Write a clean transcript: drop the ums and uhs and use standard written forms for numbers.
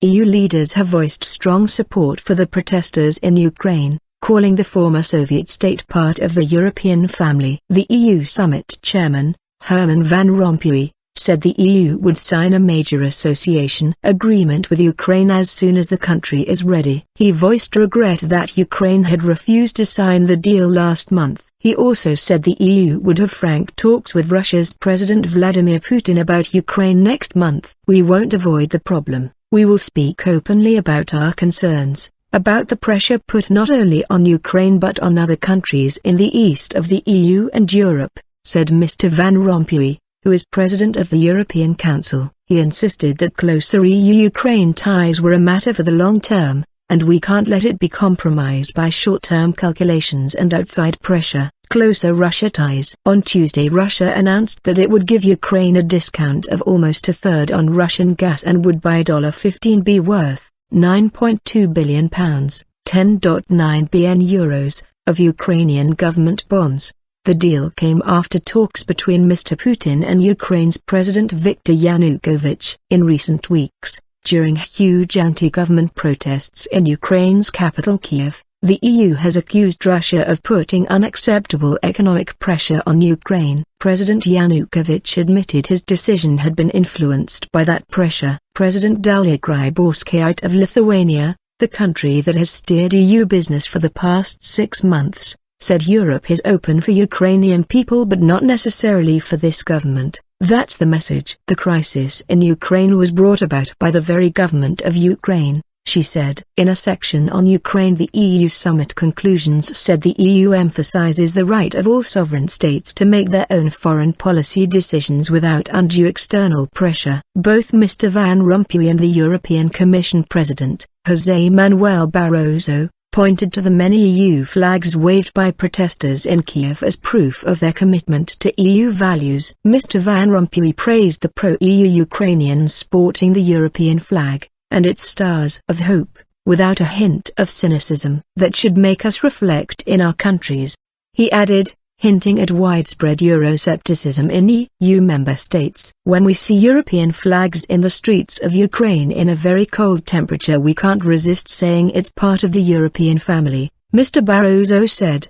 EU leaders have voiced strong support for the protesters in Ukraine, calling the former Soviet state part of the European family. The EU summit chairman, Herman Van Rompuy, said the EU would sign a major association agreement with Ukraine as soon as the country is ready. He voiced regret that Ukraine had refused to sign the deal last month. He also said the EU would have frank talks with Russia's President Vladimir Putin about Ukraine next month. "We won't avoid the problem. We will speak openly about our concerns, about the pressure put not only on Ukraine but on other countries in the east of the EU and Europe," said Mr Van Rompuy, who is president of the European Council. He insisted that closer EU-Ukraine ties were a matter for the long term, and we can't let it be compromised by short-term calculations and outside pressure. Closer Russia ties. On Tuesday, Russia announced that it would give Ukraine a discount of almost a third on Russian gas and would buy $15 billion worth, £9.2 billion, €10.9 billion, of Ukrainian government bonds. The deal came after talks between Mr. Putin and Ukraine's President Viktor Yanukovych. In recent weeks, during huge anti-government protests in Ukraine's capital Kiev, the EU has accused Russia of putting unacceptable economic pressure on Ukraine. President Yanukovych admitted his decision had been influenced by that pressure. President Dalia Grybauskaite of Lithuania, the country that has steered EU business for the past 6 months, said Europe is open for Ukrainian people but not necessarily for this government. That's the message. The crisis in Ukraine was brought about by the very government of Ukraine, she said. In a section on Ukraine, the EU summit conclusions said the EU emphasizes the right of all sovereign states to make their own foreign policy decisions without undue external pressure. Both Mr Van Rompuy and the European Commission President, José Manuel Barroso, pointed to the many EU flags waved by protesters in Kiev as proof of their commitment to EU values. Mr Van Rompuy praised the pro-EU Ukrainians sporting the European flag, and its stars of hope, without a hint of cynicism, that should make us reflect in our countries. He added, hinting at widespread Euroscepticism in EU member states. "When we see European flags in the streets of Ukraine in a very cold temperature, we can't resist saying it's part of the European family," Mr Barroso said.